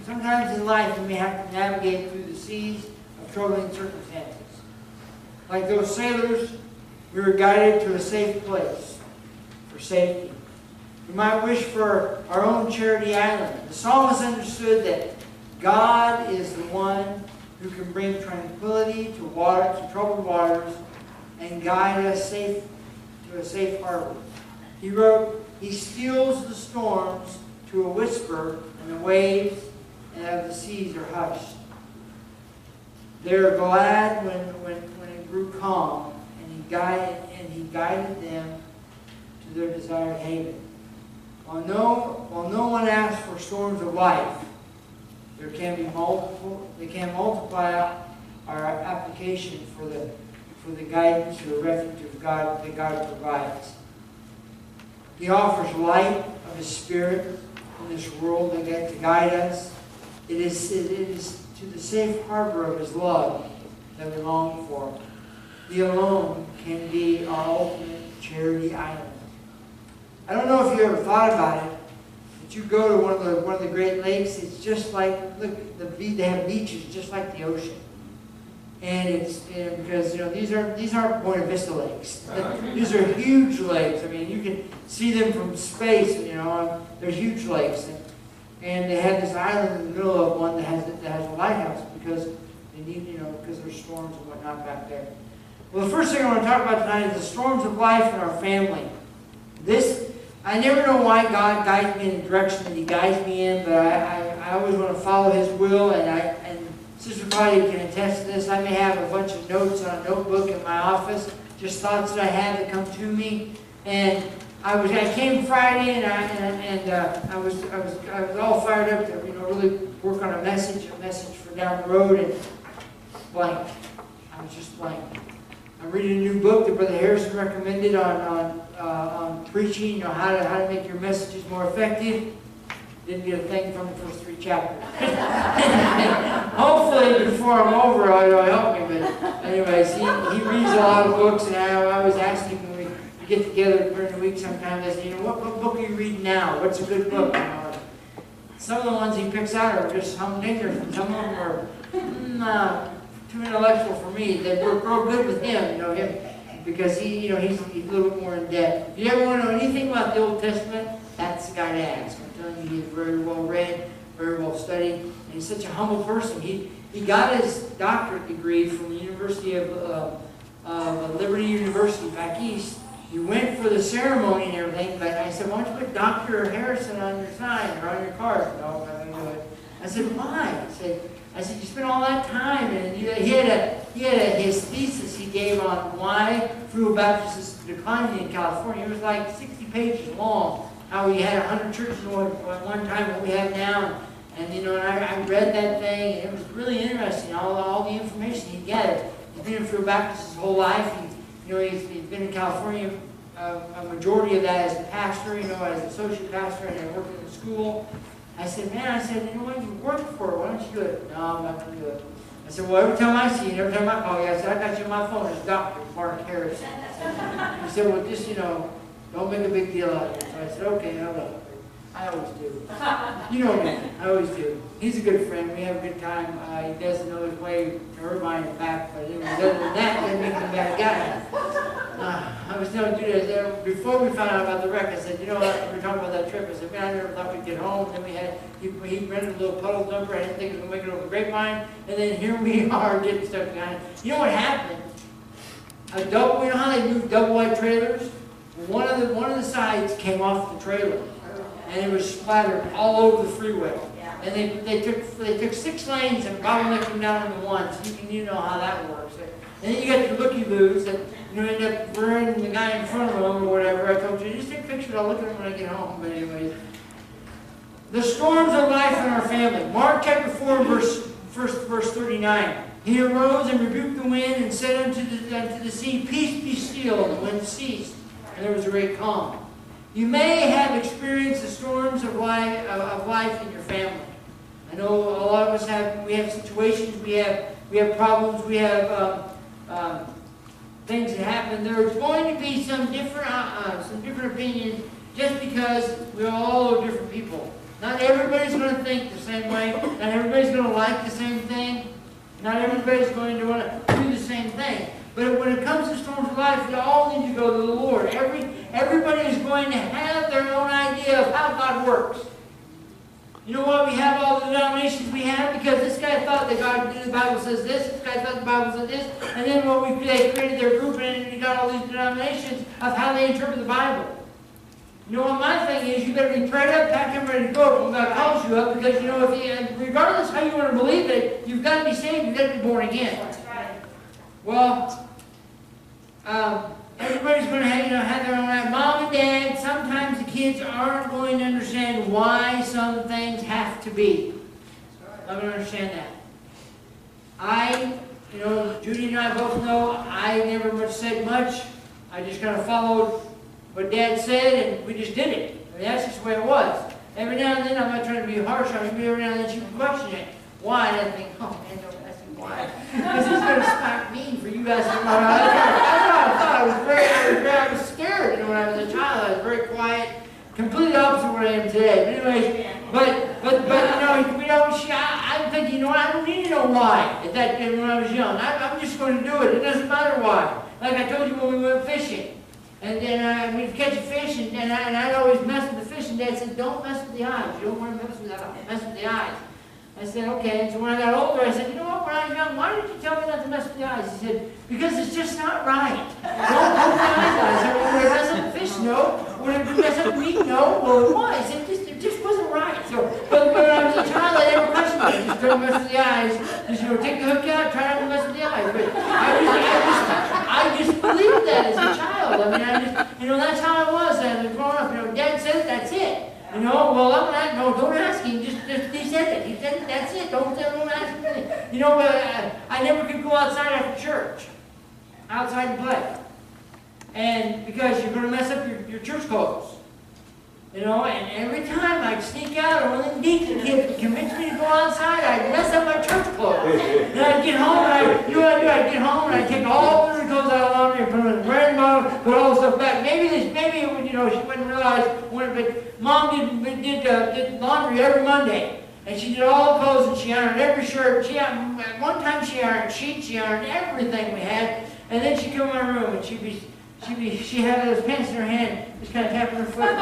sometimes in life we may have to navigate through the seas of troubling circumstances. Like those sailors, we were guided to a safe place for safety. We might wish for our own Charity Island. The psalmist understood that God is the one who can bring tranquility to troubled waters and guide us to a safe harbor. He wrote, "He stills the storms to a whisper, and the waves and of the seas are hushed." They are glad when it grew calm, and he guided them to their desired haven. While no one asks for storms of life, they can multiply our application for the guidance or refuge of God that God provides. He offers light of His Spirit in this world to guide us. It is to the safe harbor of His love that we long for. He alone can be our ultimate Charity Island. I don't know if you ever thought about it, but you go to one of the Great Lakes. It's just like, look, they have beaches just like the ocean. And because these aren't Buena Vista lakes. These are huge lakes. I mean, you can see them from space. They're huge lakes, and they have this island in the middle of one that has a lighthouse because they need because there's storms and whatnot back there. Well, the first thing I want to talk about tonight is the storms of life in our family. I never know why God guides me in the direction that He guides me in, but I always want to follow His will, and Sister Claudia can attest to this. I may have a bunch of notes on a notebook in my office, just thoughts that I have that come to me. And I came Friday, and I was all fired up to really work on a message for down the road, and blank. I was just blank. I'm reading a new book that Brother Harrison recommended on preaching, how to make your messages more effective. Didn't get a thing from the first 3 chapters. Hopefully before I'm over, it'll help me. But anyways, he reads a lot of books, and I always ask him when we get together during the week sometimes, I say, what book are you reading now? What's a good book? Some of the ones he picks out are just humdingers, and some of them are too intellectual for me. They work real good with him, because he's a little bit more in depth. If you ever want to know anything about the Old Testament, that's the guy to ask. I'm telling you, he's very well read, very well studied, and he's such a humble person. He got his doctorate degree from the University of Liberty University back east. He went for the ceremony and everything, but I said, "Why don't you put Dr. Harrison on your sign or on your card?" "No, I'm not going to do it." I said, "Why?" I said, "You spent all that time," and his thesis he gave on why Free Baptist is declining in California. It was like 60 pages long. How we had 100 churches at one time, what we have now, and I read that thing, and it was really interesting. All the information he gathered. He's been in Free Baptist his whole life. He's been in California a majority of that as a pastor, as an associate pastor, and then working in the school. I said, "What you work for? Why don't you do it?" "No, I'm not going to do it." I said, "Well, every time I see you, every time I call you," I said, "I got you on my phone as Dr. Mark Harrison." He said, "Well, just, don't make a big deal out of it." So I said, "Okay, I will." I always do. You know me. I always do. He's a good friend. We have a good time. He doesn't know his way to Irvine and back, but anyways, other than that, doesn't make him a bad guy. I was telling Judah, before we found out about the wreck, I said, we were talking about that trip. I said, "Man, I never thought we'd get home." Then he rented a little puddle dumper. I didn't think we were going to make it over the Grapevine. And then here we are getting stuff behind it. You know what happened? You know how they move double wide trailers? One of the sides came off the trailer, and it was splattered all over the freeway. And they took 6 lanes and bottlenecked them down into one. So you know how that works. And then you got your looky-loos that end up burning the guy in front of them or whatever. I told you, just take pictures. I'll look at them when I get home. But anyways, the storms of life in our family. Mark chapter 4, verse 39. He arose and rebuked the wind and said unto the sea, "Peace, be still." And the wind ceased, and there was a great calm. You may have experienced the storms of life in your family. I know a lot of us have. We have situations. We have problems. We have things that happen. There's going to be some different opinions, just because we're all different people. Not everybody's going to think the same way. Not everybody's going to like the same thing. Not everybody's going to want to do the same thing. But when it comes to storms of life, you all need to go to the Lord. Everybody is going to have their own idea of how God works. You know why we have all the denominations we have? Because this guy thought that God, the Bible says this guy thought the Bible said this, and then they created their group and they got all these denominations of how they interpret the Bible. You know what my thing is? You better be prayed up, packed and ready to go when God calls you up, because you know, regardless how you want to believe it, you've got to be saved, you've got to be born again. Well, everybody's going to have their own right. Mom and Dad, sometimes the kids aren't going to understand why some things have to be. I'm going to understand that. Judy and I both know I never much said much. I just kind of followed what Dad said, and we just did it. I mean, that's just the way it was. Every now and then, I'm not trying to be harsh on you, but every now and then she would question it. Why? And I think, oh man, don't ask me why. Because he's going to smack me for you asking why. That's what I thought. I was scared. When I was a child, I was very quiet. Completely opposite of what I am today. But anyways, I'm thinking, I don't need to know why. When I was young, I'm just going to do it. It doesn't matter why. Like I told you when we went fishing. And then we'd catch a fish, and I'd always mess with the fish, and Dad said, don't mess with the eyes. You don't want to mess with the eyes. I said, okay. And so when I got older, I said, you know what, when I was young, why did you tell me not to mess with the eyes? He said, because it's just not right. Don't poke the eyes out. I said, well, would it mess up the fish? No. Would it mess up me? No. Well, it was. It just wasn't right. So, but when I was a child, I never questioned it. Just don't mess with the eyes. Just, take the hook out, try not to mess with the eyes. But I just believed that as a child. I mean, that's how I was as I was growing up. Dad says that's it. Well, I'm not, no, don't ask him. Just he said it. He said it, that's it. Don't ask him. I never could go outside after church. Outside and play. And because you're going to mess up your church clothes. And every time I'd sneak out, or when the deacon kid convinced me to go outside, I'd mess up my church clothes. And I'd get home, and I'd get home, and I'd take all the clothes out of the laundry and put them in the bread bottle, put all the stuff back. Maybe she wouldn't realize, but Mom did laundry every Monday. And she did all the clothes, and she ironed every shirt. At one time she ironed sheets, she ironed everything we had. And then she'd come in my room, and she had those pants in her hand, just kind of tapping her foot,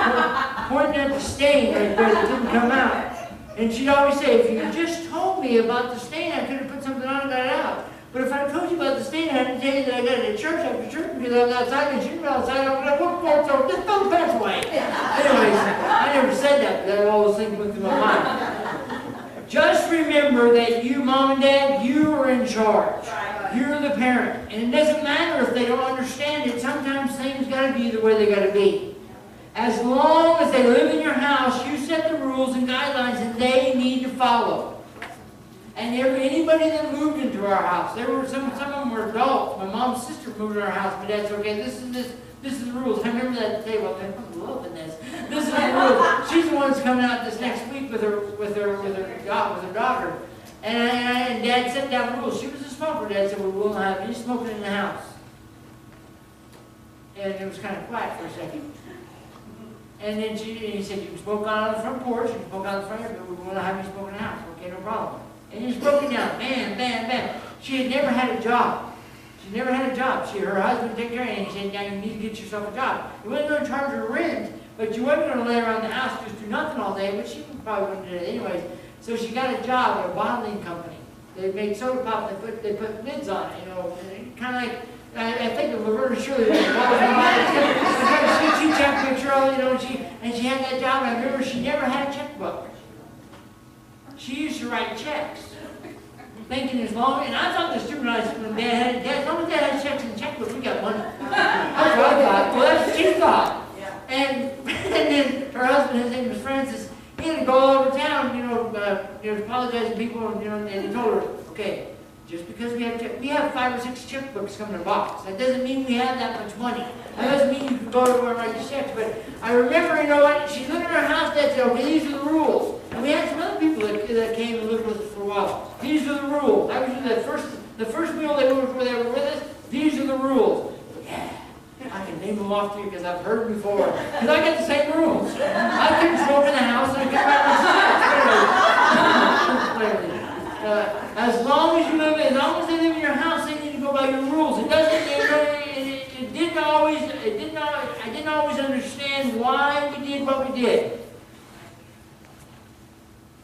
pointing at the stain right there that didn't come out. And she'd always say, if you just told me about the stain, I could have put something on and got it out. But if I told you about the stain, I had to tell you that I got it at church after church because I was outside, and she was outside, I was like, what, just throw the pants away. Anyways, I never said that, but all those things went through my mind. Just remember that you, Mom and Dad, you are in charge. You're the parent. And it doesn't matter if they don't understand it. Sometimes things got to be the way they got to be. As long as they live in your house, you set the rules and guidelines that they need to follow. And anybody that moved into our house, there were some of them were adults. My mom's sister moved in our house. My dad said, okay, this is the rules. I remember that day. Well, I'm loving this. This is the rules. She's the one that's coming out this next week with her daughter. And Dad set down the rules. She was a smoker. Dad said, we will not have any smoking in the house. And it was kind of quiet for a second. And then he said, you can smoke on the front porch, you can smoke on the front yard, but we will not have any smoking in the house. Okay, no problem. And he just broke it down. Bam, bam, bam. She had never had a job. She never had a job. Her husband would take care of her, and he said, now you need to get yourself a job. He wasn't going to charge her rent, but you wasn't going to lay around the house just do nothing all day, but she probably wouldn't do it anyways. So she got a job at a bottling company. They made soda pop, they put lids on it, kind of like, I think of Laverne Shirley. She checked picture, and she had that job, and I remember she never had a checkbook. She used to write checks. Thinking as long, and I thought the stupid idea when Dad had, as long as Dad had checks in the checkbook, we got money. That's what I thought. Well, that's what she thought. And then her husband, his name was Francis, he had to go all over town, apologize to people, and he told her, okay, just because we have 5 or 6 checkbooks coming in a box. That doesn't mean we have that much money. That doesn't mean you can go everywhere and write your checks. But I remember, she lived in her house. Dad said, okay, these are the rules. And we had some other people that came and lived with us for a while. These are the rules. That was the first meal they were with us. These are the rules. Yeah. I can name them off to you because I've heard them before. Because I got the same rules. I couldn't smoke in the house and I couldn't write my As long as they live in your house, they need to go by your rules. It doesn't, it didn't always, I didn't always understand why we did what we did.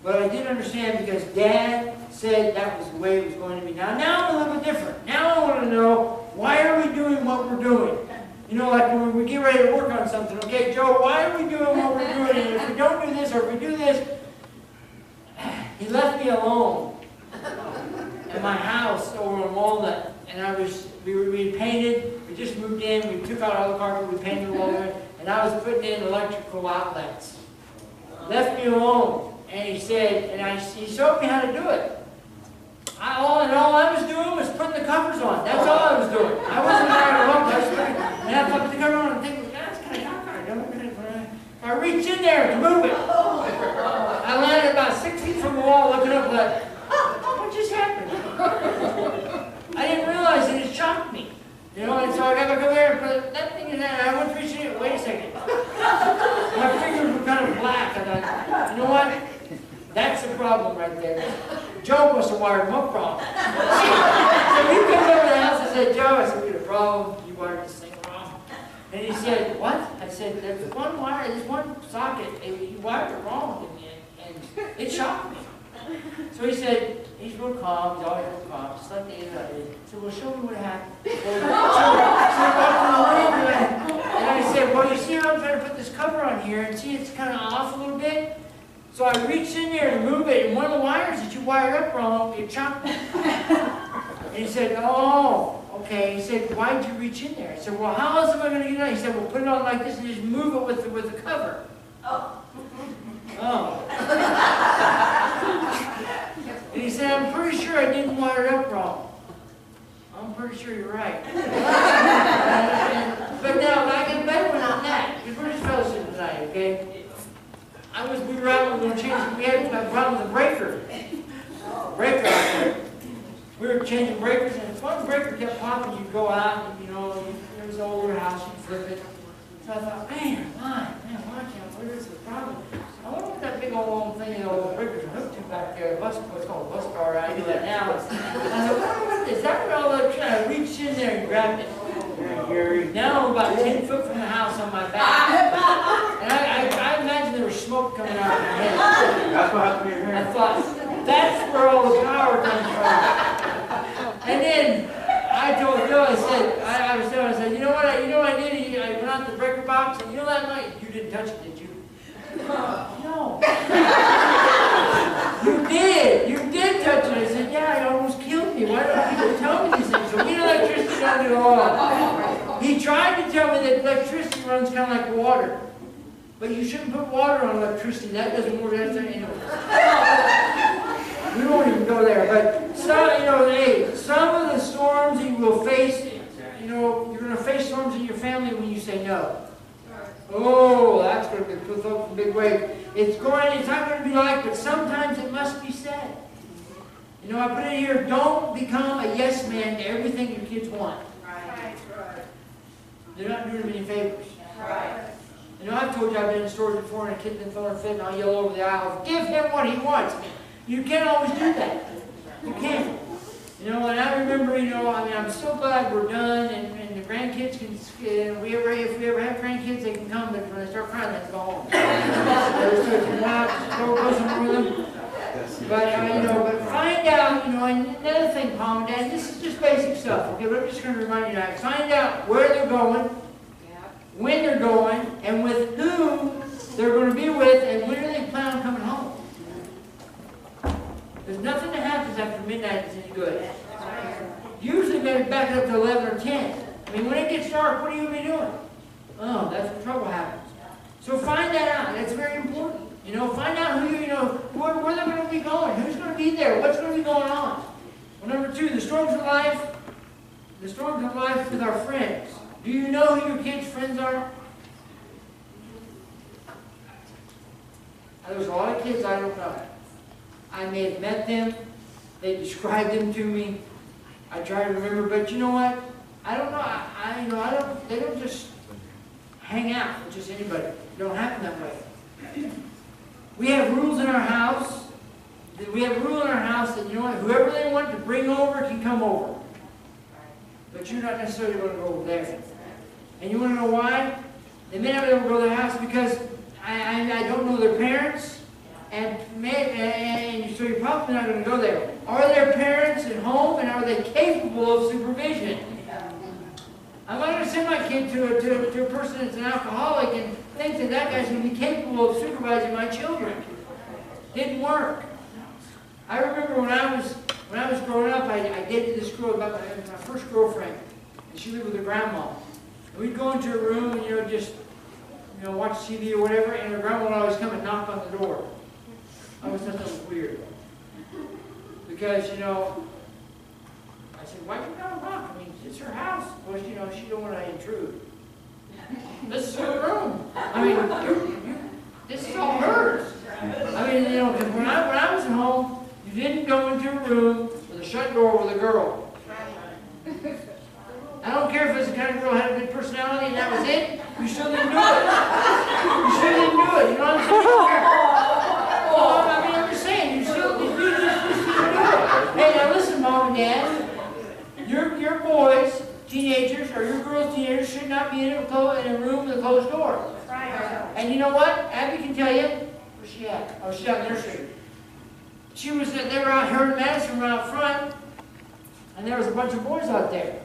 But I did understand because Dad said that was the way it was going to be. Now I'm a little bit different. Now I want to know, why are we doing what we're doing? You know, like when we get ready to work on something, okay, Joe, why are we doing what we're doing? And if we don't do this or if we do this, he left me alone in my house over in Walnut. And we painted, we just moved in, we took out all the carpet, we painted the wall, and I was putting in electrical outlets. Left me alone. And he said, he showed me how to do it. All I was doing was putting the covers on. That's all I was doing. I wasn't trying to look. I was putting, and I put the cover on and thinking, that's kind of dark. I reached in there to move it. I landed about 6 feet from the wall looking up like, what just happened? I didn't realize it. It shocked me. You know, and so I got to go there and put that thing in there. I went reaching it. Wait a second. My fingers were kind of black. I thought, you know what? That's the problem right there. Joe must have wired them up wrong. So he comes over to the house and said, Joe, I said, we had a problem. You wired this thing wrong. And he said, what? I said, there's one wire, there's one socket. You wired it wrong. And it shocked me. So he said, he's real calm. He's always real calm. Just like the other I did. So, well, show me what happened. So and I said, well, you see how I'm trying to put this cover on here, and see it's kind of off a little bit? So I reached in there to move it, and one of the wires that you wired up wrong, it chopped me. And he said, oh, okay. He said, why'd you reach in there? I said, well, how else am I going to get it on? He said, well, put it on like this and just move it with the cover. Oh. And he said, I'm pretty sure I didn't wire it up wrong. I'm pretty sure you're right. But now, I get better than that. Because we're just fellowship tonight, okay? We were out, we were changing, we had a problem with the breaker out there. We were changing breakers, and if one breaker kept popping, you'd go out, and you know, there was an older house, you'd flip it. So I thought, man, watch out, where is the problem? I wonder what that big old thing, you know, the breakers are hooked to back there, what's called a bus bar, I do that now. I thought, what is that? Where all that, I reached in there and grabbed it. Now I'm about 10 foot from the house on my back. And I imagine there was smoke coming out of my head. That's what happened to your hair. I thought, that's where all the power comes from. And then I told Joe, I said, you know what I did? I went out the breaker box, and you know that night, you didn't touch it, did you? No. You did touch it. I said, yeah, it almost killed me. Why don't people tell me these things? So we know electricity don't do it all. He tried to tell me that electricity runs kind of like water. But you shouldn't put water on electricity. That doesn't work. That's anyway. We won't even go there. But some of the storms that you will face, you're going to face storms in your family when you say no. Oh, that's going to be put up a big weight. It's not going to be like, but sometimes it must be said. I put it here, don't become a yes man to everything your kids want. Right. They're not doing them any favors. Right. I've told you I've been in stores before and a kid's been throwing a fit and I'll yell over the aisles, give him what he wants. You can't always do that. You can't. And I remember, I'm so glad we're done and the grandkids can, if we ever have grandkids, they can come, but when they start crying, they have to go home. Go somewhere with them. But find out, and another thing, Mom and Dad, this is just basic stuff, okay? We're just going to remind you that. Find out where they're going, when they're going, and with whom they're going to be with, and when do they plan on coming home. There's nothing that happens after midnight that's any good. Usually maybe back up to 11 or 10. When it gets dark, what are you going to be doing? Oh, that's when trouble happens. So find that out. That's very important. Find out where they're going to be going. Who's going to be there? What's going to be going on? Well, number 2, the storms of life. The storms of life with our friends. Do you know who your kids' friends are? There's a lot of kids I don't know. I may have met them. They described them to me. I try to remember, but you know what? I don't know. They don't just hang out with just anybody. It don't happen that way. We have rules in our house. we have a rule in our house that, you know what, whoever they want to bring over can come over. But you're not necessarily going to go over there. And you want to know why? They may not be able to go to their house because I don't know their parents. And so you're probably not going to go there. Are their parents at home, and are they capable of supervision? I'm not going to send my kid to a person that's an alcoholic and think that that guy's going to be capable of supervising my children. Didn't work. I remember when I was growing up, I dated this girl, about my first girlfriend, and she lived with her grandma. And we'd go into a room and just watch TV or whatever, and her grandma would always come and knock on the door. I always thought that was weird. Because, I said, why do you gotta knock? I mean, it's her house. Well, she don't want to intrude. This is her room. I mean, this is all hers. I mean, because when I was at home, you didn't go into a room with a shut door with a girl. I don't care if it's the kind of girl who had a good personality and that was it. You still didn't do it. You still didn't do it. You know what I'm saying? Well, I mean, I'm just saying, you still didn't do it. Hey, now listen, Mom and Dad. Your boys, teenagers, or your girls, teenagers, should not be in a room with a closed door. And you know what? Abby can tell you. Where's she at? Oh, she's out in the nursery. They were out here in Madison, were out front, and there was a bunch of boys out there.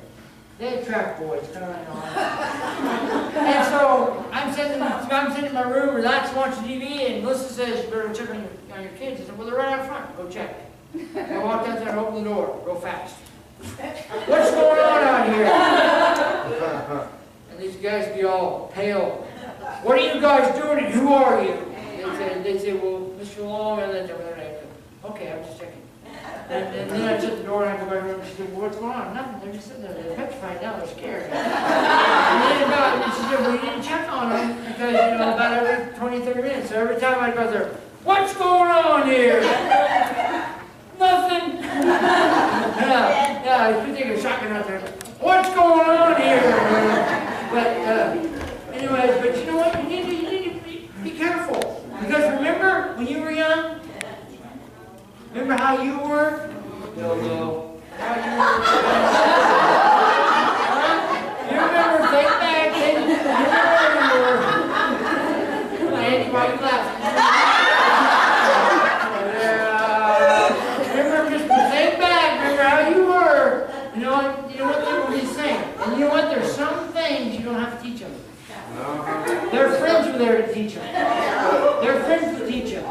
They had track boys, kind of like that. And so I'm sitting in my room, relaxed, watching TV, and Melissa says, you better go check on your kids. I said, well, they're right out front. Go check. I walked out there and opened the door, real fast. What's going on out here? And these guys be all pale. What are you guys doing and who are you? They'd say, well, Mr. Long, and then okay, I'm just checking. And then I shut the door and I go back and she said, well, what's going on? Nothing. They're just sitting there. They're petrified now. They're scared. And she said, well, you didn't check on them because, about every 20, 30 minutes. So every time I'd go there, what's going on here? Nothing. Yeah, I could take a shotgun out there. What's going on here? But anyways, you know what? You need to be careful. Because remember when you were young? Remember how you were? No. How you were? You remember fake back? You remember? Andy, why are you laughing? Remember just the fake back? Remember how you were? You know what they were saying? And you know what? There's some things you don't have to teach them. Their friends were there to teach them. Their friends would teach them.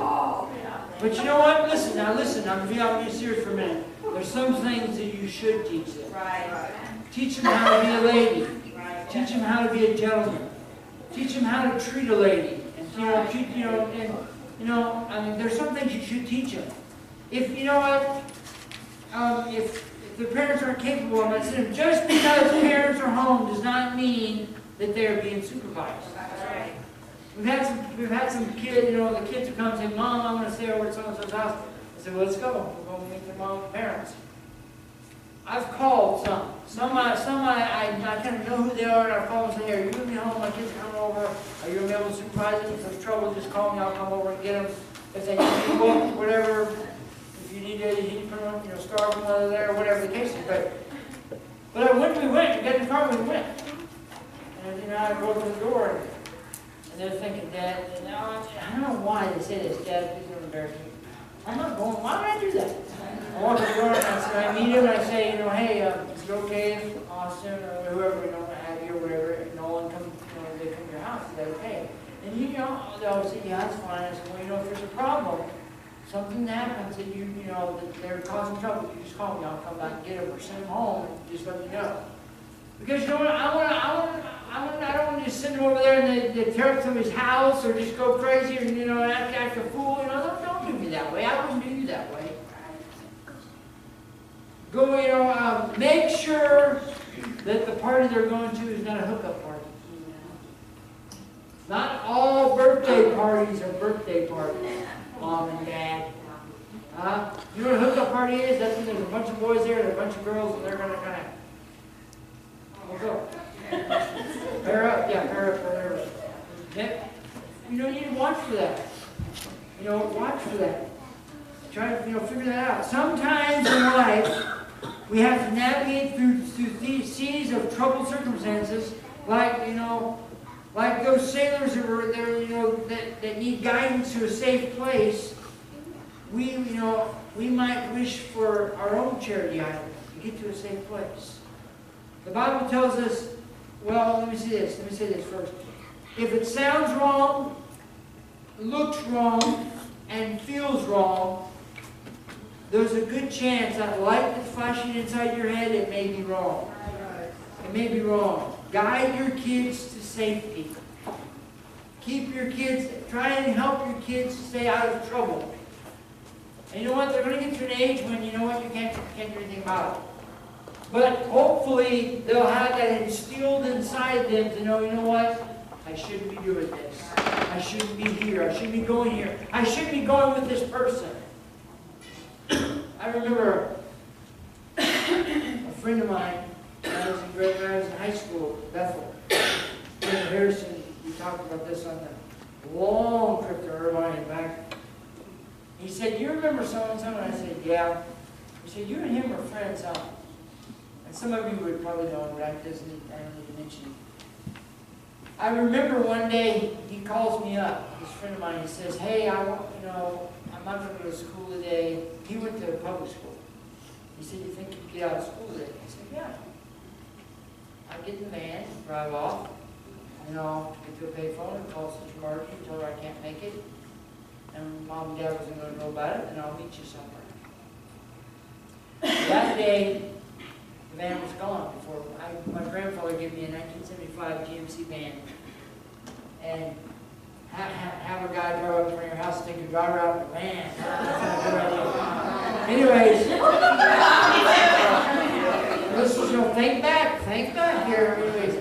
But you know what? Listen, I'm going to be serious for a minute. There's some things that you should teach them. Right. Teach them how to be a lady. Right. Teach them how to be a gentleman. Teach them how to treat a lady. And I mean, there's some things you should teach them. If if the parents aren't capable of it, just because parents are home does not mean that they're being supervised. Right. We've had some kids, the kids who come and say, Mom, I'm going to stay over at so-and-so's house. I said, well, let's go. We'll go meet their mom and parents. I've called some. Some I kind of know who they are, and I call them and say, are you going to be home? My kids are coming over. Are you going to be able to supervise them? If there's trouble, just call me. I'll come over and get them. If they need a book, whatever. If you need to put them, starve them while they're there, whatever the case is. But when we went, we got in the car and we went. And I go to the door. And they're thinking, Dad, I don't know why they say this, Dad, please don't embarrass me. I'm not going, why would I do that? I walk to the door and I meet him and I say, hey, is it okay if Austin or whoever, have you or whatever, if Nolan comes, they come to your house, is that okay? And they'll say, yeah, that's fine. I said, well, if there's a problem, something happens that that they're causing trouble, you just call me, I'll come back and get them or send them home and just let me know. Because I don't want to just send him over there and they tear up somebody's house or just go crazy or act a fool. Don't do me that way. I wouldn't do you that way. Go, make sure that the party they're going to is not a hookup party. Not all birthday parties are birthday parties, Mom and Dad. You know what a hookup party is? That's when there's a bunch of boys there and a bunch of girls and they're going to kind of go. Pair up, whatever. You need to watch for that. Watch for that. try to, figure that out. Sometimes in life, we have to navigate through these seas of troubled circumstances, like those sailors that were there, that need guidance to a safe place. We might wish for our own charity island to get to a safe place. The Bible tells us, well, let me say this first. If it sounds wrong, looks wrong, and feels wrong, there's a good chance that light that's flashing inside your head, it may be wrong. It may be wrong. Guide your kids to safety. Keep your kids, try and help your kids stay out of trouble. And you know what? They're going to get to an age when, you can't do anything about it. But hopefully they'll have that instilled inside them to know, you know what? I shouldn't be doing this. I shouldn't be here. I shouldn't be going here. I shouldn't be going with this person. I remember a friend of mine when I was in high school, Bethel. Brenda Harrison, we talked about this on the long trip to Irvine and back. He said, "You remember so-and-so?" And I said, "Yeah." He said, "You and him are friends, huh?" And some of you would probably know, but I don't need to mention it. I remember one day he calls me up, this friend of mine. He says, "Hey, I'm not going to go to school today." He went to public school. He said, "You think you can get out of school today?" I said, "Yeah." I get in the van, drive off, get to a payphone and call Sister Margie and tell her I can't make it. And Mom and Dad wasn't going to know about it, and I'll meet you somewhere. That day, the van was gone. My grandfather gave me a 1975 GMC van. And have a guy drive up to your house and take your daughter out in the van. That's a good idea. Anyways, this was, think back here. Anyways,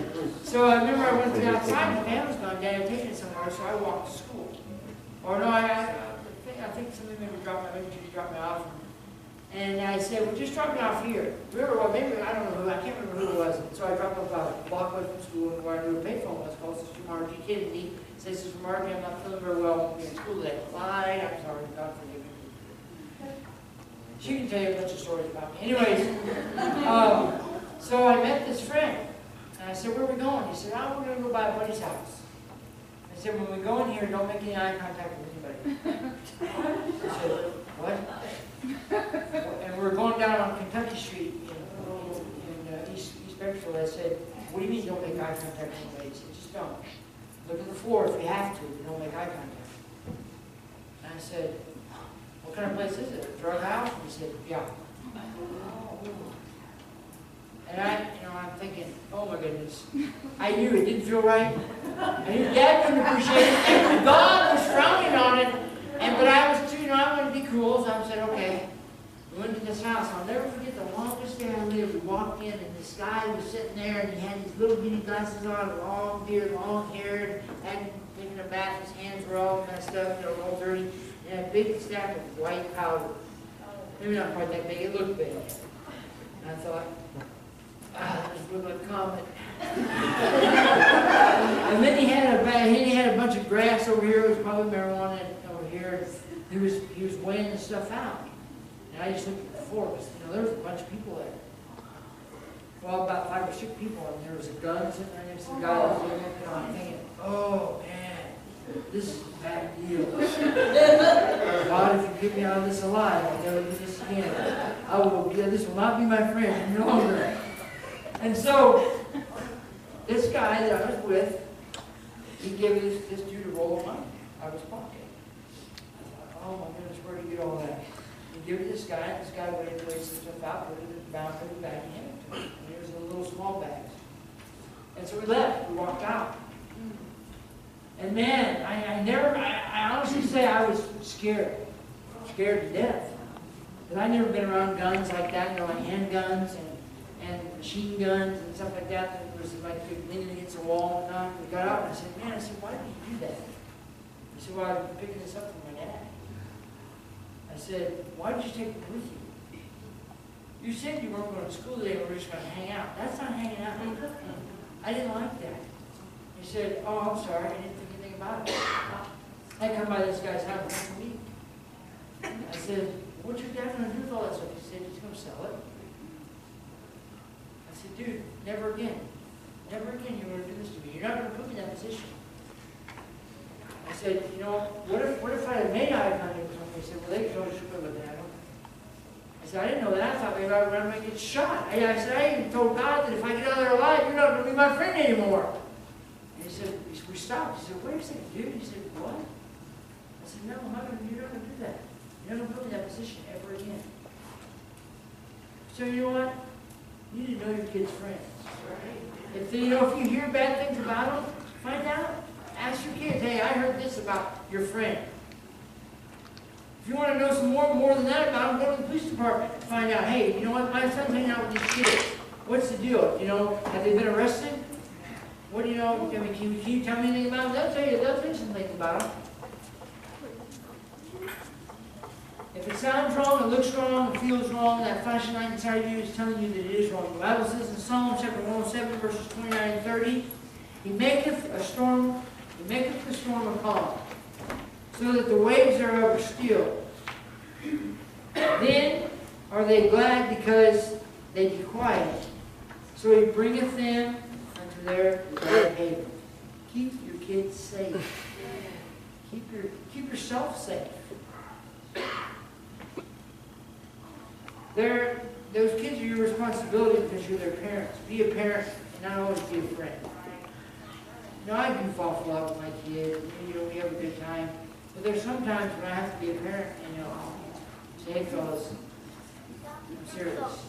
so I remember I went outside, the van was gone, Dad had taken it somewhere, so I walked to school. Or no, I think somebody maybe dropped me off. And I said, "Well, just drop me off here." Maybe, I don't know who, I can't remember who it was. So I dropped off about a block away from school, and where I knew a payphone was, called Sister Margie Kennedy. Says, "Sister Margie, I'm not feeling very well, won't be in school today." Lied, I'm sorry, God forgive me. She can tell you a bunch of stories about me. Anyways, so I met this friend, and I said, "Where are we going?" He said, "Oh, we're going to go by a buddy's house." I said, "When we go in here, don't make any eye contact with anybody." I said, "What?" And we were going down on Kentucky Street in East Bakersfield. I said, "What do you mean don't make eye contact with anybody?" He said, "Just don't. Look at the floor if you have to, but don't make eye contact." And I said, "What kind of place is it? A drug house?" And he said, "Yeah." And I'm thinking, oh my goodness. I knew it didn't feel right. I knew Dad couldn't appreciate it. And God was frowning on it. But I was too, I wanted to be cool, so I said, okay. We went to this house. I'll never forget the longest day I lived. We walked in, and this guy was sitting there, and he had these little bitty glasses on, long beard, long hair, hadn't taken a bath. His hands were all messed up, all dirty. And a big stack of white powder. Maybe not quite that big, it looked big. And I thought, this looked like a comet. And then he had a bunch of grass over here. It was probably marijuana over here. He was weighing the stuff out. And I just looked at the floor, because there was a bunch of people there. Well, about 5 or 6 people, and there was a gun sitting right next to the guy. I'm thinking, oh man, this is a bad deal. God, if you get me out of this alive, I'll never do this again. This will not be my friend any longer. And so, this guy that I was with, he gave this dude a roll of money out of his pocket. I thought, oh my goodness, where did he get all that? He gave it to this guy, and this guy went and placed the stuff out, put it in the bag, and handed it to him. And it was in little small bags. And so we left, we walked out. And man, I honestly say I was scared to death. Because I'd never been around guns like that, like handguns and machine guns and stuff like that. It was like leaning against a wall and whatnot. We got out and I said, man, why did you do that? He said, well, I've been picking this up from my dad. I said, why did you take it with you? You said you weren't going to school today, we were just going to hang out. That's not hanging out. I didn't like that. He said, oh, I'm sorry, I didn't think anything about it. I come by this guy's house once a week. I said, what's your dad going to do with all that stuff? He said, he's going to sell it. I said, dude, never again. Never again you're going to do this to me. You're not going to put me in that position. I said, you know, what if I had made eye contact with somebody? He said, well, they told us you could look at him. I said, I didn't know that. I thought maybe I might get shot. I said, I even told God that if I get out of there alive, you're not going to be my friend anymore. And he said, we stopped. He said, wait a second, dude. He said, what? I said, no, you're not going to do that. You're not going to put me in that position ever again. So you know what? You need to know your kids' friends. If you hear bad things about them, find out. Ask your kids, hey, I heard this about your friend. If you want to know some more than that about them, go to the police department and find out, hey, you know what, my son's hanging out with these kids. What's the deal? You know, have they been arrested? What do you know? I mean, can you tell me anything about them? They'll tell you some things about them. If it sounds wrong, it looks wrong, it feels wrong, that flashing light inside you is telling you that it is wrong. The Bible says in Psalm chapter 107, verses 29 and 30, He maketh the storm a calm, so that the waves thereof are still. Then are they glad because they be quiet. So He bringeth them unto their glad haven. Keep your kids safe. Keep yourself safe. Those kids are your responsibility because you're their parents. Be a parent and not always be a friend. You know, I goof off a lot with my kids. We have a good time. But there's sometimes when I have to be a parent and say, hey fellas, I'm serious.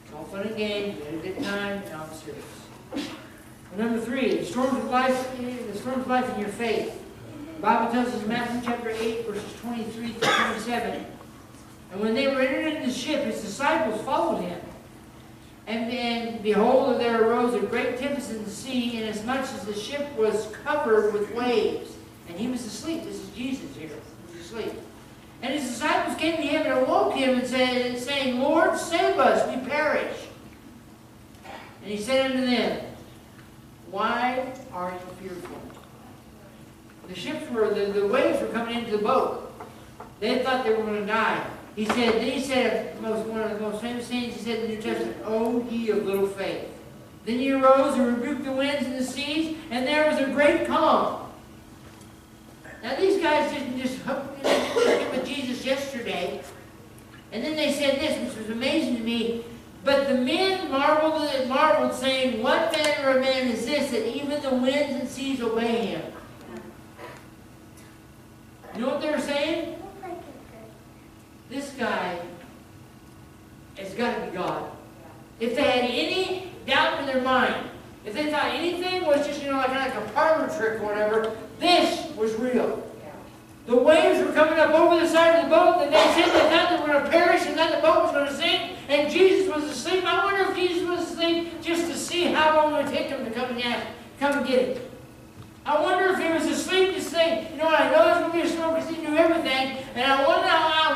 It's all fun and games, we had a good time, and I'm serious. And number 3, the storms of life in your faith. The Bible tells us in Matthew chapter 8, verses 23 through 27. And when they were entered into the ship, His disciples followed Him. And behold, there arose a great tempest in the sea, inasmuch as the ship was covered with waves. And He was asleep. This is Jesus here. He was asleep. And His disciples came to Him and awoke Him and saying, Lord, save us, we perish. And He said unto them, why are you fearful? The waves were coming into the boat. They thought they were going to die. He said, one of the most famous sayings He said in the New Testament, O ye of little faith. Then He arose and rebuked the winds and the seas, and there was a great calm. Now these guys didn't just get with Jesus yesterday. And then they said this, which was amazing to me. But the men marveled, saying, what manner of man is this, that even the winds and seas obey Him? You know what they were saying? This guy has got to be God. If they had any doubt in their mind, if they thought anything was just, like a parlor trick or whatever, this was real. The waves were coming up over the side of the boat, and they said they thought they were going to perish and that the boat was going to sink, and Jesus was asleep. I wonder if Jesus was asleep just to see how long it would take Him to come and get Him. I wonder if He was asleep to say, I know there's going to be a storm because He knew everything, and I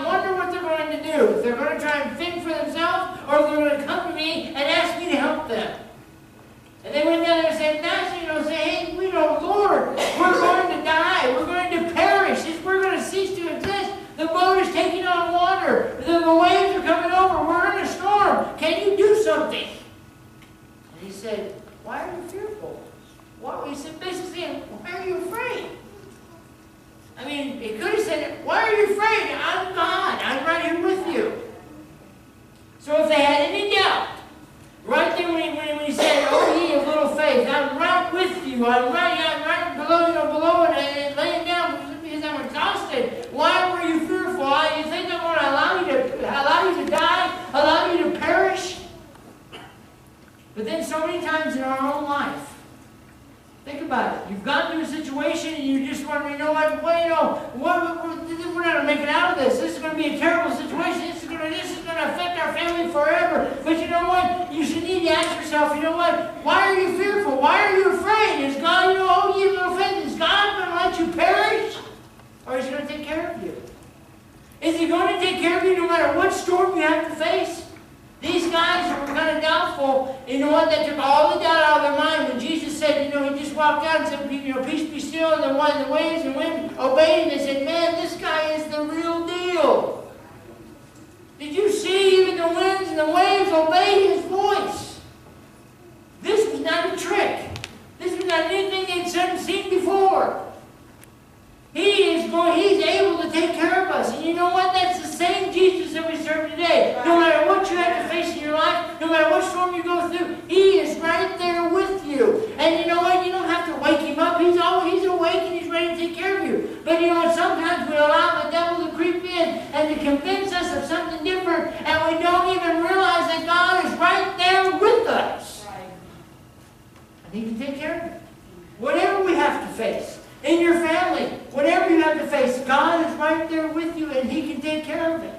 wonder what they're going to do. If they're going to try and fend for themselves, or if they're going to come to me and ask me to help them. And they went down there and said, Master, hey, Lord, we're going to die. We're going to perish. We're going to cease to exist. The boat is taking on water. The waves are coming over. We're in a storm. Can you do something? And He said, why are you fearful? He said, basically, why are you afraid? I mean, He could have said, why are you afraid? I'm God. I'm right here with you. So if they had any doubt, right there when He said, oh, ye of little faith, I'm right with you. I'm right below and laying down because I'm exhausted. Why were you fearful? You think I'm going to allow you to die? Allow you to perish? But then so many times in our own life, think about it. You've gotten to a situation and you just wonder, we're not going to make it out of this. This is going to be a terrible situation. This is going to affect our family forever. But you know what? You should need to ask yourself, why are you fearful? Why are you afraid? Is God, oh, you little faith, is God going to let you perish? Or is He going to take care of you? Is He going to take care of you no matter what storm you have to face? These guys who were kind of doubtful, that took all the doubt out of their mind when Jesus said, He just walked out and said, peace be still, and the waves and wind obeyed Him. They said, man, this guy is the real deal. and the waves obey His voice. This was not a trick. This was not anything they'd seen before. He's able to take care of us. And you know what? That's the same Jesus that we serve today. No matter what you have to face in your life, no matter what storm you go through, He is right there with you. And you know what? You don't have to wake Him up. He's awake and He's ready to take care of you. But you know what? Sometimes we allow the devil to creep in and to convince us of something different, and we don't even realize that God is right there with us. And He can take care of it. Whatever we have to face. In your family, whatever you have to face, God is right there with you and He can take care of it.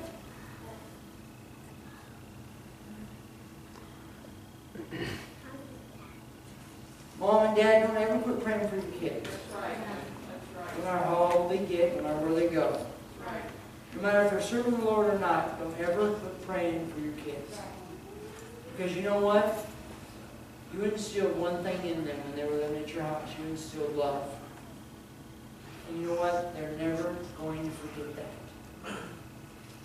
Mom and Dad, don't ever quit praying for your kids. That's right. That's right. No matter how old they get, no matter where they go. That's right. No matter if they're serving the Lord or not, don't ever quit praying for your kids. Because you know what? You instilled one thing in them when they were living at your house. You instilled love. And you know what? They're never going to forget that.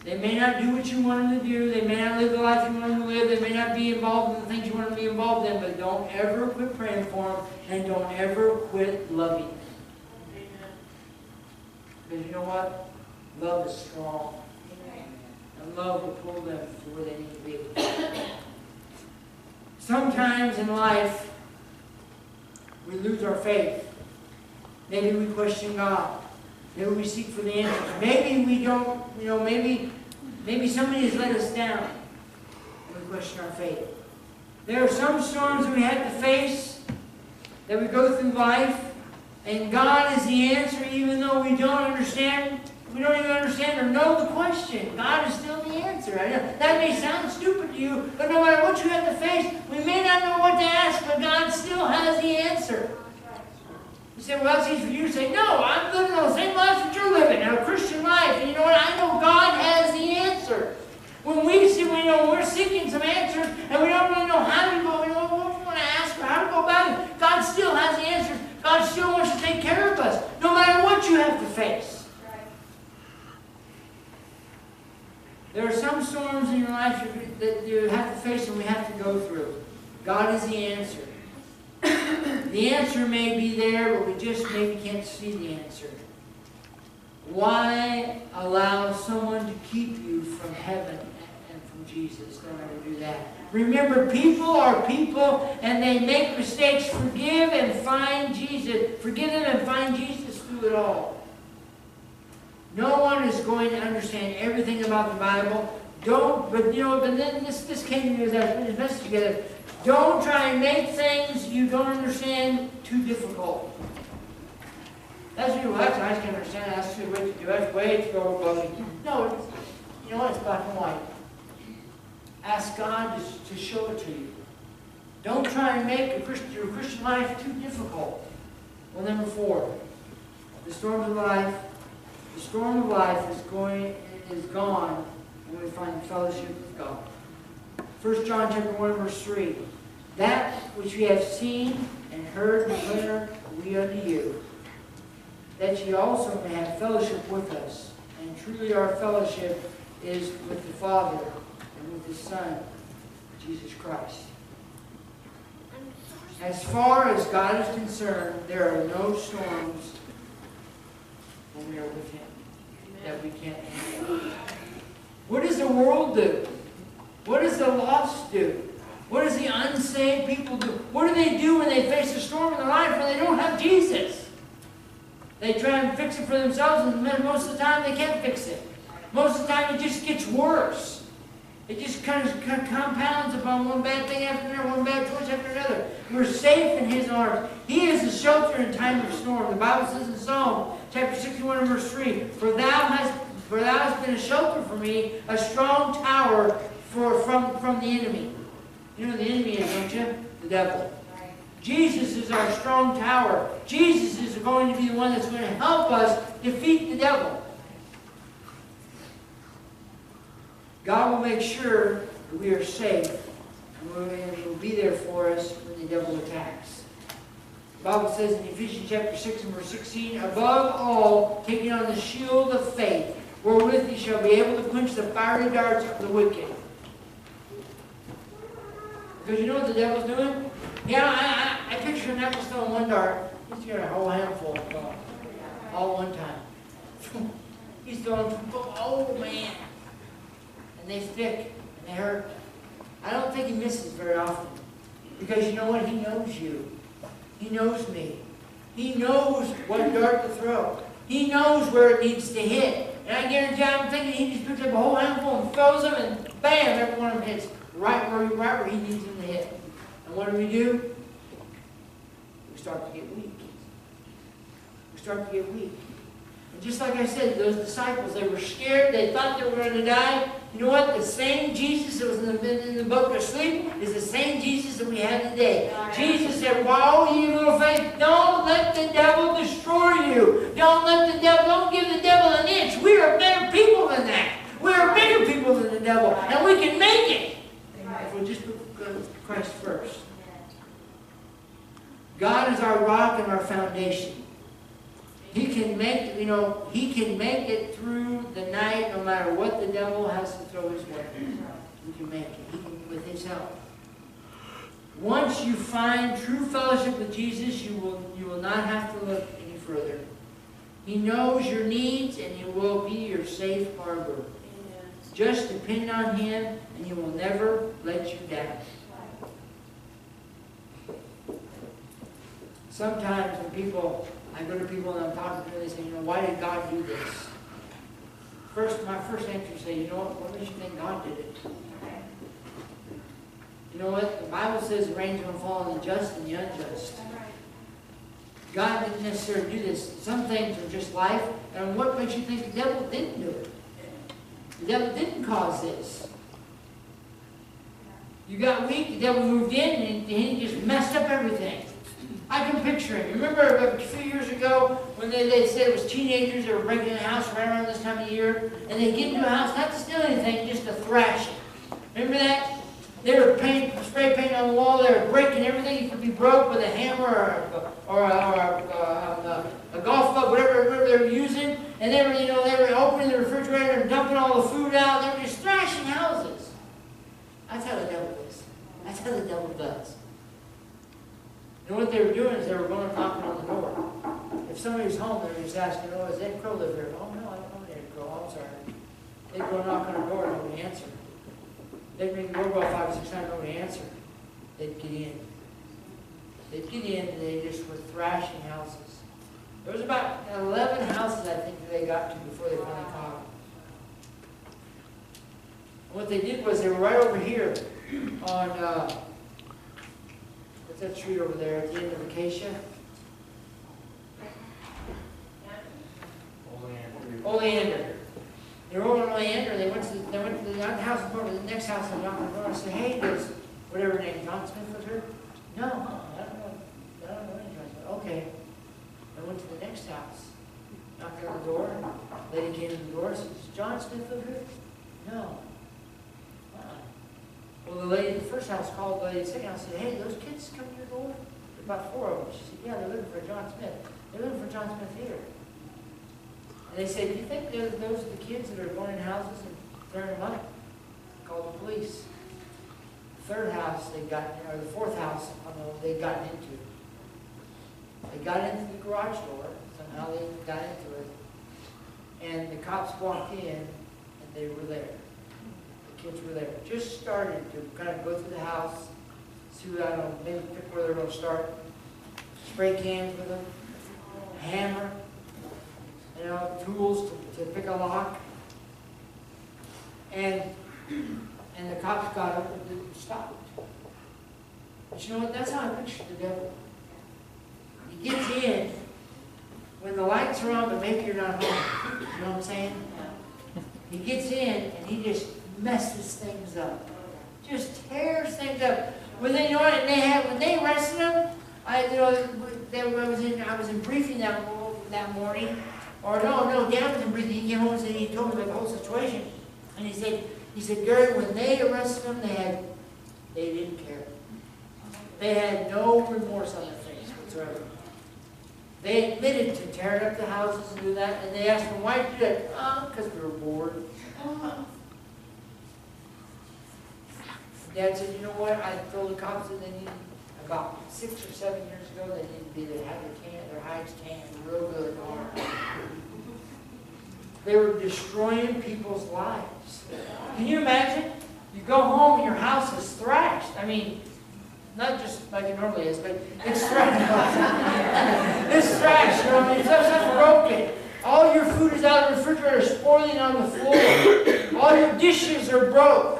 They may not do what you want them to do. They may not live the life you want them to live. They may not be involved in the things you want them to be involved in. But don't ever quit praying for them. And don't ever quit loving them. Because you know what? Love is strong. And love will pull them to where they need to be. Sometimes in life, we lose our faith. Maybe we question God. Maybe we seek for the answers. Maybe we don't, maybe somebody has let us down. And we question our faith. There are some storms that we have to face, that we go through life, and God is the answer even though we don't understand. We don't even understand or know the question. God is still the answer. I know that may sound stupid to you, but no matter what you have to face, we may not know what to ask, but God still has the answer. You say, well, that's easy for you to say, no, I'm living the same life that you're living, a Christian life. And you know what? I know God has the answer. When we're seeking some answers and we don't really know how to go, we don't want to ask or how to go about it, God still has the answers. God still wants to take care of us, no matter what you have to face. There are some storms in your life that you have to face and we have to go through. God is the answer. The answer may be there, but we just maybe can't see the answer. Why allow someone to keep you from heaven and from Jesus? Don't ever do that. Remember, people are people and they make mistakes. Forgive and find Jesus. Forgive them and find Jesus through it all. No one is going to understand everything about the Bible. But then this came to me as I was putting this message together. Don't try and make things you don't understand too difficult. That's what I just can't understand. That's too way to do. That's way to go above me. No, you know what? It's black and white. Ask God to show it to you. Don't try and make your Christian life too difficult. Well, number 4, the storms of life. The storm of life is gone when we find fellowship with God. 1 John chapter 1, verse 3. That which we have seen and heard declare we unto you, that ye also may have fellowship with us. And truly our fellowship is with the Father and with His Son, Jesus Christ. As far as God is concerned, there are no storms when we are with Him that we can't handle. What does the world do? What does the lost do? What does the unsaved people do? What do they do when they face a storm in their life when they don't have Jesus? They try and fix it for themselves, and most of the time they can't fix it. Most of the time it just gets worse. It just kind of compounds upon one bad thing after another, one bad choice after another. We're safe in His arms. He is a shelter in time of storm. The Bible says in Psalm chapter 61 verse 3, For thou hast been a shelter for me, a strong tower from the enemy. You know who the enemy is, don't you? The devil. Jesus is our strong tower. Jesus is going to be the one that's going to help us defeat the devil. God will make sure that we are safe and will be there for us when the devil attacks. The Bible says in Ephesians chapter 6 and verse 16, Above all, taking on the shield of faith, wherewith ye shall be able to quench the fiery darts of the wicked. Because you know what the devil's doing? Yeah, I picture an apple throwing one dart. He's got a whole handful of them all one time. He's throwing, oh man. And they stick, and they hurt. I don't think he misses very often. Because you know what? He knows you. He knows me. He knows what dart to throw. He knows where it needs to hit. And I guarantee I'm thinking he just picks up a whole handful and throws them, and bam, every one of them hits right where he needs them to hit. And what do? We start to get weak. We start to get weak. And just like I said, those disciples, they were scared. They thought they were going to die. You know what? The same Jesus that was in the boat asleep is the same Jesus that we have today. Jesus said, "Whoa, you little faith, don't let the devil destroy you. Don't give the devil an inch. We are better people than that. We are bigger people than the devil. And we can make it. If we just put Christ first." God is our rock and our foundation. He can make, He can make it through the night no matter what the devil has to throw his way. He can make it. He can, with His help. Once you find true fellowship with Jesus, you will not have to look any further. He knows your needs and He will be your safe harbor. Just depend on Him and He will never let you down. Sometimes when I go to people and I'm talking to them, they say, why did God do this? My first answer is say, what makes you think God did it? You know what? The Bible says the rain's going to fall on the just and the unjust. God didn't necessarily do this. Some things are just life. And what makes you think the devil didn't do it? The devil didn't cause this. You got weak, the devil moved in, and he just messed up everything. I can picture it. Remember a few years ago when they said it was teenagers that were breaking in a house right around this time of year, and they get into a house not to steal anything, just to thrash it. Remember that? They were spray painting on the wall. They were breaking everything that could be broke with a hammer or a golf club, whatever they were using. And they were opening the refrigerator and dumping all the food out. They were just thrashing houses. That's how the devil is. That's how the devil does. And what they were doing is they were going and knocking on the door. If somebody was home, they were just asking, "Does Ed Crow live here?" "Oh, no, I don't know Ed Crow. I'm sorry." They'd go knock on the door and nobody answered. They'd ring the doorbell 5 or 6 times, nobody answered. They'd get in. And they just were thrashing houses. There was about 11 houses, I think, that they got to before they finally caught them. And what they did was they were right over here on, what's that street over there at the end of Acacia? Oleander. They were over on Oleander, and they went to the house in front of the next house and knocked on the door and said, "Hey, does whatever name, John Smith was here?" "No, I don't know any John Smith." "Okay." I went to the next house, knocked on the door, and the lady came to the door and said, "Does John Smith live here?" "No." Well, the lady at the first house called the lady at the second house and said, "Hey, those kids come to your door?" "There's about 4 of them." She said, "Yeah, they're looking for John Smith. They're looking for John Smith here." And they said, "Do you think those are the kids that are going in houses and throwing them up?" Called the police. The third house or the fourth house, they'd gotten into. They got into the garage door. Somehow they got into it. And the cops walked in, and they were there. The kids were there. Just started to kind of go through the house, see what, maybe pick where they're going to start. Spray cans with them, a hammer, tools to pick a lock. And the cops got up and stopped. But you know what? That's how I picture the devil. He gets in when the lights are on, but maybe you're not home. You know what I'm saying? He gets in and he just messes things up. Just tears things up. When they arrested him, I was in briefing that morning. Or no, Dan was in briefing. He came home and he told me about the whole situation. And he said, "Gary, when they arrested him, they didn't care. They had no remorse on their face whatsoever. They admitted to tearing up the houses and do that, and they asked him, 'Why did you do that?' 'Because we were bored.'" Dad said, you know what, I told the cops that they needed, about 6 or 7 years ago, they needed to be, they had their hides tanned real good. They were destroying people's lives. Can you imagine? You go home and your house is thrashed. I mean, not just like it normally is, but it's thrashed. It's thrashed, you know, I mean, stuff's broken. All your food is out of the refrigerator, spoiling on the floor. All your dishes are broke.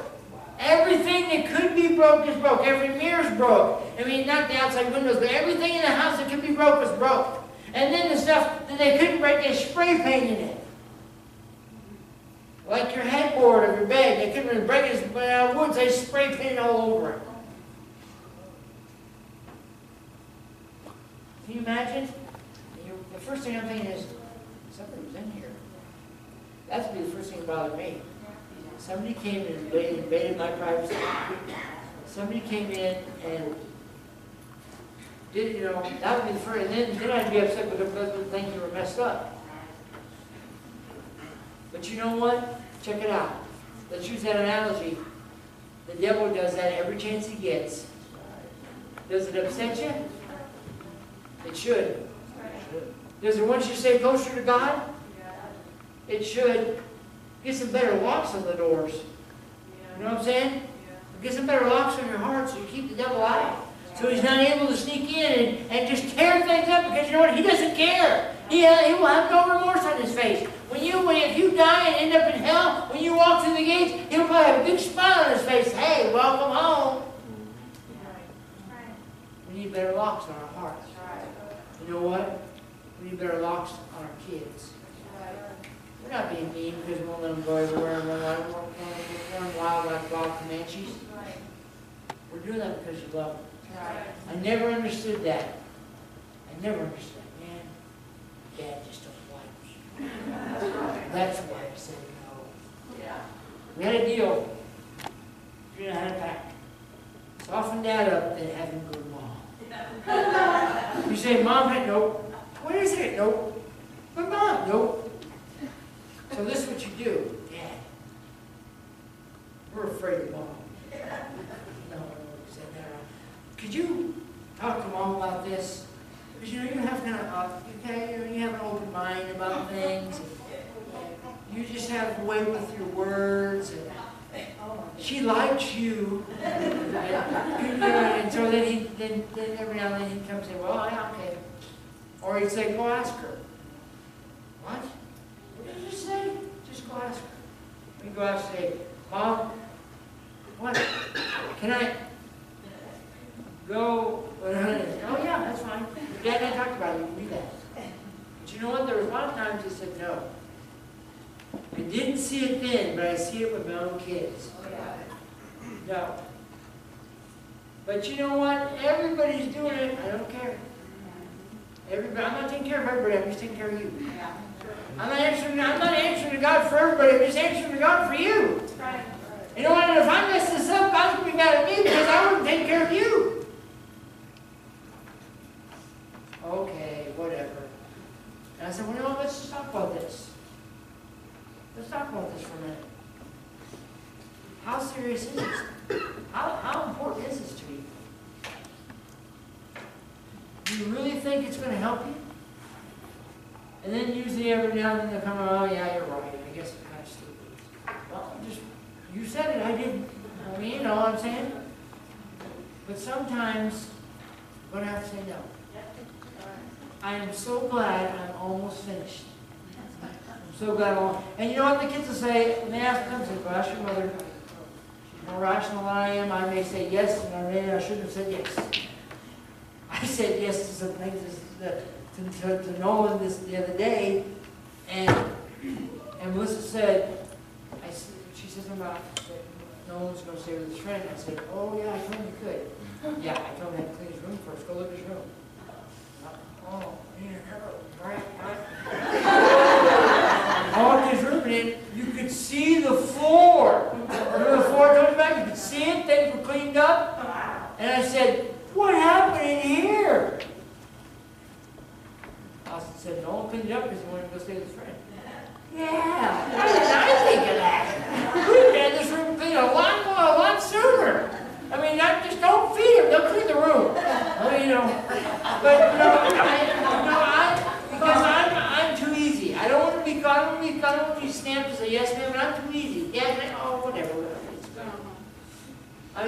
Everything that could be broke is broke. Every mirror's broke. I mean, not the outside windows, but everything in the house that could be broke was broke. And then the stuff that they couldn't break, they spray painted it. Like your headboard of your bed, they couldn't really break it, but woods, they spray painted all over it. Can you imagine? The first thing I'm thinking is, somebody was in here. That's would be the first thing that bothered me. Somebody came in and invaded my privacy. Somebody came in and did, you know, that would be the first, and then I'd be upset because I would think you were messed up. But you know what? Check it out. Let's use that analogy. The devil does that every chance he gets. Does it upset you? It should. Does it want you to stay closer to God? It should. Get some better locks on the doors. You know what I'm saying? Get some better locks on your heart so you keep the devil out. So he's not able to sneak in and just tear things up, because you know what? He doesn't care. He will have no remorse on his face. If you die and end up in hell, when you walk through the gates, he'll probably have a big smile on his face. Hey, welcome home. We need better locks on our hearts. You know what? We need better locks on our kids. We're not being mean because we won't let them go everywhere. We're run wild like wild Comanches. We're doing that because you love them. I never understood that. I never understood. Man, Dad just don't like me. That's why I said no. We had a deal. We had a pact. Soften Dad up, then have him go to Mom. You say, Mom had nope. What is it? Nope. But Mom, nope. So this is what you do. Dad, we're afraid of Mom. No, said that. Could you talk to Mom about this? Because you know you have kind of you have an open mind about things. You just have a way with your words. And she likes you. And so then every now and then he comes and say, well, yeah, okay. Or he'd say, go ask her. What? What did you say? Just go ask her. You go out and say, Mom, what? Can I go? Oh yeah, that's fine. Your dad and I talked about it. You can do that. But you know what? There was a lot of times he said no. I didn't see it then, but I see it with my own kids. No. But you know what? Everybody's doing it. I don't care. Everybody. I'm not taking care of everybody. I'm just taking care of you. I'm not answering to God for everybody. I'm just answering to God for you. You know what? If I mess this up, God's going to be mad at me because I wouldn't take care of you. Okay, whatever. And I said, well, you know, let's just talk about this. Let's talk about this for a minute. How serious is this? How important is this to you? Do you really think it's going to help you? And then usually every now and then they'll come, oh yeah, you're right. I guess I'm kind of stupid. Well, you said it, I didn't. I mean, you know what I'm saying? But sometimes you're going to have to say no. I am so glad I'm almost finished. I'm so glad and you know what the kids will say? When they ask them, say, well, ask your mother. She's more rational than I am. I may say yes, and I shouldn't have said yes. I said yes to some things to Nolan the other day, and Melissa said, she said something about Nolan's going to stay with his friend. I said, oh yeah, I told him he could. Yeah, I told him he had to clean his room first. Go look at his room. Oh, man, right. I walked in his room and you could see the floor. Remember the floor coming back? You could see it, things were cleaned up. And I said, what happened in here? Austin said, no one cleaned it up because he wanted to go stay with his friend. Yeah, why didn't I think of that? We could have had this room cleaned a lot sooner.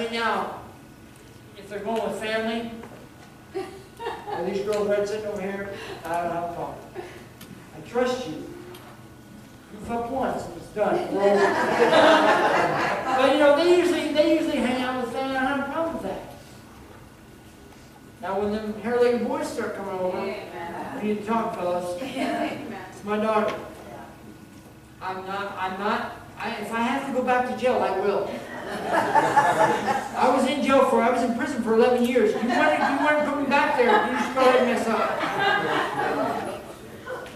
mean, now, if they're going with family, are these girls right sitting over here? I don't have a problem. I trust you. Goof up once and it's done. We're over. But you know, they usually hang out with family. I don't have a problem with that. Now, when them hair-legged boys start coming over, we need to talk, fellas. It's my daughter. If I have to go back to jail, I will. I was in prison for 11 years. You weren't coming back there. You just go ahead and mess up.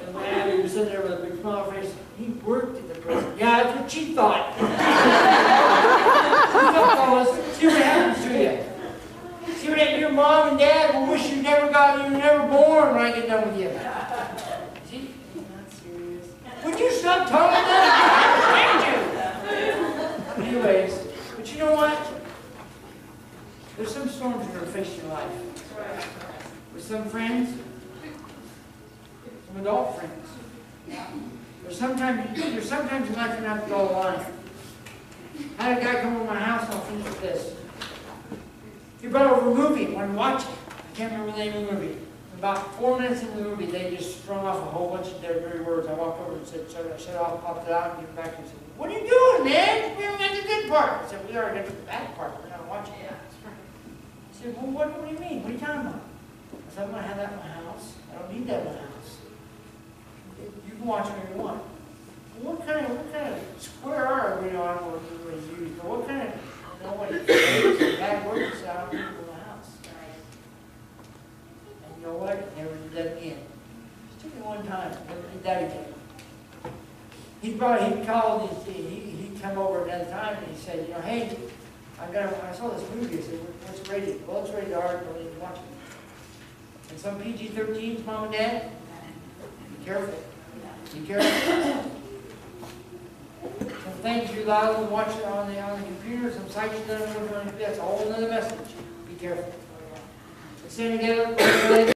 And my Abby was sitting there with a big smile on her face. He worked at the prison. Yeah, that's what she thought. See what happens to you. See what happens. Your mom and dad will wish you were never born when I get done with you. See? You're not serious. Would you stop talking that? Anyways, but you know what? There's some storms that are facing your life. With some friends, some adult friends. There's sometimes in life you're going to have to go alone. I had a guy come over to my house, and I'll finish with this. He brought over a movie, wanted to watch it. I can't remember the name of the movie. About 4 minutes into the movie, they just strung off a whole bunch of their dirty words. I walked over and said, I shut off, popped it out, and gave it back to him and said, "What are you doing, man? We haven't got the good part." I said, "We already got the bad part. We're not watching it." He said, "Well, what do you mean? What are you talking about?" I said, "I'm going to have that in my house. I don't need that in my house. You can watch it if you want." Well, what kind of square are we on what we use? But what kind of, bad words out of people in the house? And you know what? Never did that again. Just took it one time. Never did that again. He called, he come over another time and he said, "Hey, I saw this movie." I said, "What's it rated?" "Well, it's rated R, don't need to watch it." And some PG-13s, Mom and Dad, be careful. Be careful. Some things you're allowed to watch on the computer, some sites you don't know what you're going to do. That's a whole other message. Be careful. Let's stand together.